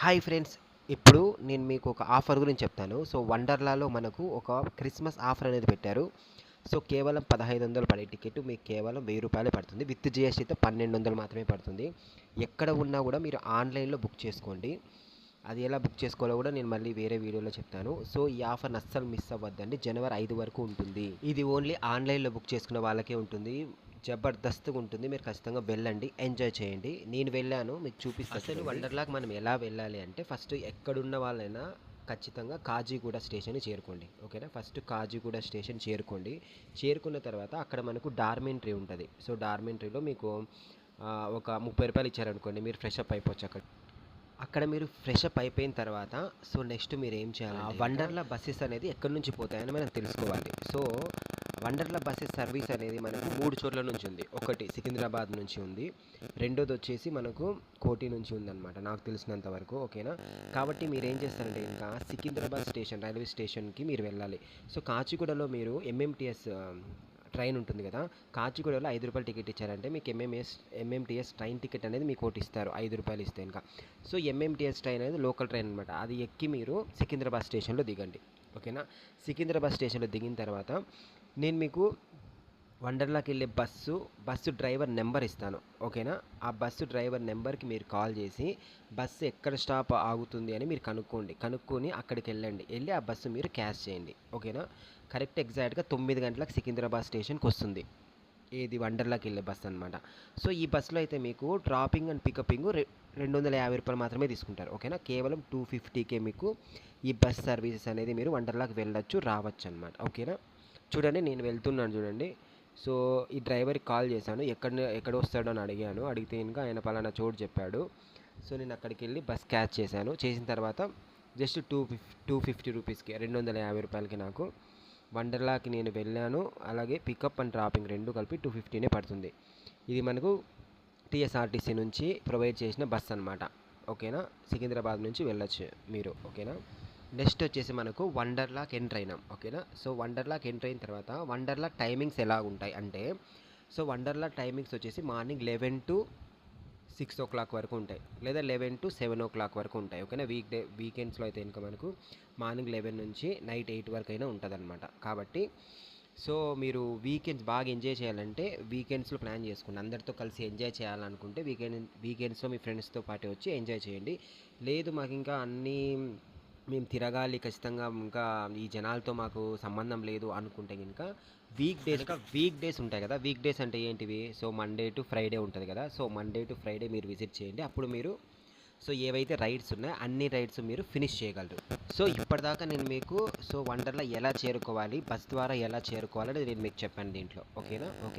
Hi friends. ఇప్పుడు నేను మీకు ఒక ఆఫర్ గురించి చెప్తాను. సో, వండర్లాలో మనకు ఒక క్రిస్మస్ ఆఫర్ అనేది పెట్టారు. సో, కేవలం 1500 పడే టికెట్ మీకు కేవలం రూ. 1000 పడుతుంది. విత్ జీఎస్టీతో 1200 మాత్రమే పడుతుంది. ఎక్కడ ఉన్నా కూడా మీరు ఆన్లైన్‌లో బుక్ చేసుకోండి. అది ఎలా బుక్ చేసుకోవాలో కూడా నేను మళ్ళీ వేరే వీడియోలో చెప్తాను. సో, ఈ ఆఫర్‌ని అస్సలు మిస్ అవ్వద్దండి. జనవరి 5 వరకు ఉంటుంది. ఇది ఓన్లీ ఆన్లైన్‌లో బుక్ చేసుకున్న వాళ్ళకే ఉంటుంది. జబర్దస్త్‌గా ఉంటుంది. మీరు ఖచ్చితంగా వెళ్ళండి. ఎంజాయ్ చేయండి. నేను వెళ్ళాను. మీకు చూపిస్తా అసలు చూడండి. వండర్లాకి మనం ఎలా వెళ్ళాలి అంటే ఫస్ట్ ఎక్కడున్న వాళ్ళైనా ఖచ్చితంగా కాజీగూడ స్టేషన్‌కి చేరుకోండి. ఓకేనా? ఫస్ట్ కాజీగూడ స్టేషన్ చేరుకోండి. చేరుకున్న తర్వాత అక్కడ మనకు డార్మెంటరీ ఉంటది. సో, డార్మెంటరీలో మీకు ఒక రూ. 30 ఇచ్చారనుకోండి. మీరు ఫ్రెష్ అప్ అయిపోవచ్చు అక్కడ. అక్కడ మీరు ఫ్రెష్ అప్ అయిపోయిన తర్వాత సో, నెక్స్ట్ మీరేం చేయాలంటే వండర్లా బసెస్ అనేది ఎక్కడి నుంచి పోతాయని మనం తెలుసుకోవాలి. సో, వండర్లా బసెస్ సర్వీస్ అనేది మనకు 3 చోట్ల నుంచి ఉంది. ఒకటి సికింద్రాబాద్ నుంచి ఉంది. రెండోదొచ్చేసి మనకు కోటి నుంచి ఉందన్నమాట నాకు తెలిసినంత వరకు. ఓకేనా? కాబట్టి మీరేం చేస్తారంటే ఇంకా సికింద్రాబాద్ స్టేషన్ రైల్వే స్టేషన్‌కి మీరు వెళ్ళాలి. సో, కాచిగూడలో మీరు ఎంఎంటీఎస్ ట్రైన్ ఉంటుంది కదా! కాచిగూడలో రూ. 5 టికెట్ ఇచ్చారంటే మీకు ఎంఎంటీఎస్ ట్రైన్ టికెట్ అనేది మీకు ఒకటి ఇస్తారు. రూ. 5 ఇస్తే ఇంకా. సో, ఎంఎంటీఎస్ ట్రైన్ అనేది లోకల్ ట్రైన్ అనమాట. అది ఎక్కి మీరు సికింద్రాబాద్ స్టేషన్‌లో దిగండి. ఓకేనా? సికింద్రాబాద్ స్టేషన్‌లో దిగిన తర్వాత నేను మీకు వండర్లాకెళ్ళే బస్సు డ్రైవర్ నెంబర్ ఇస్తాను. ఓకేనా? ఆ బస్సు డ్రైవర్ నెంబర్‌కి మీరు కాల్ చేసి బస్సు ఎక్కడ స్టాప్ ఆగుతుంది అని మీరు కనుక్కోండి. కనుక్కొని అక్కడికెళ్ళండి. ఎళ్లి ఆ బస్సు మీరు క్యాచ్ చేయండి. ఓకేనా? కరెక్ట్ ఎగ్జాక్ట్‌గా 9 గంటలకు సికింద్రాబాద్ స్టేషన్‌కొస్తుంది. ఏది వండర్లాకెళ్ళే బస్ అనమాట. సో, ఈ బస్సులో అయితే మీకు డ్రాపింగ్ అండ్ పికపింగ్ రూ. 250 మాత్రమే తీసుకుంటారు. ఓకేనా? కేవలం 250కే మీకు ఈ బస్ సర్వీసెస్ అనేది మీరు వండర్లాకి వెళ్ళొచ్చు, రావచ్చనమాట. ఓకేనా? చూడండి నేను వెళ్తున్నాను చూడండి. సో, ఈ డ్రైవర్‌కి కాల్ చేశాను. ఎక్కడొస్తాడో అని అడిగాను. అడిగితే గనుక ఆయన పలానా చోటు చెప్పాడు. సో, నేను అక్కడికెళ్ళి బస్ క్యాచ్ చేశాను. చేసిన తర్వాత జస్ట్ రూ. 250కి రూ. 250కి నాకు వండర్లాకి నేను వెళ్ళాను. అలాగే పికప్ అండ్ డ్రాపింగ్ 2 కలిపి 250నే పడుతుంది. ఇది మనకు టీఎస్ఆర్టీసీ నుంచి ప్రొవైడ్ చేసిన బస్ అనమాట. ఓకేనా? సికింద్రాబాద్ నుంచి వెళ్ళొచ్చు మీరు. ఓకేనా? నెక్స్ట్ వచ్చేసి మనకు వండర్లాకి ఎంటర్ అయినాం. ఓకేనా? సో, వండర్లాకి ఎంటర్ అయిన తర్వాత వండర్లా టైమింగ్స్ ఎలా ఉంటాయి అంటే సో, వండర్లా టైమింగ్స్ వచ్చేసి మార్నింగ్ 11-6 వరకు ఉంటాయి. లేదా 11-7 వరకు ఉంటాయి. ఓకేనా? వీకెండ్స్‌లో అయితే ఇంక మనకు మార్నింగ్ 11 నుంచి నైట్ 8 వరకైనా ఉంటదనమాట. కాబట్టి సో, మీరు వీకెండ్స్ బాగా ఎంజాయ్ చేయాలంటే వీకెండ్స్‌లో ప్లాన్ చేసుకోండి. అందరితో కలిసి ఎంజాయ్ చేయాలనుకుంటే వీకెండ్స్‌లో మీ ఫ్రెండ్స్‌తో పాటు వచ్చి ఎంజాయ్ చేయండి. లేదు మాకింకా మేము తిరగాలి ఖచ్చితంగా ఇంకా ఈ జనాలతో మాకు సంబంధం లేదు అనుకుంటే గనుక వీక్ డేస్ ఉంటాయి కదా! వీక్ డేస్ అంటే ఏంటివి? సో, మండే టు ఫ్రైడే ఉంటది కదా! సో, మండే టు ఫ్రైడే మీరు విజిట్ చేయండి. అప్పుడు మీరు సో, ఏవైతే రైడ్స్ ఉన్నాయో అన్ని రైడ్స్ మీరు ఫినిష్ చేయగలరు. సో, ఇప్పటిదాకా నేను మీకు సో, వండర్‌లా ఎలా చేరుకోవాలి, బస్ ద్వారా ఎలా చేరుకోవాలనేది నేను మీకు చెప్పాను దీంట్లో. ఓకేనా? ఓకే.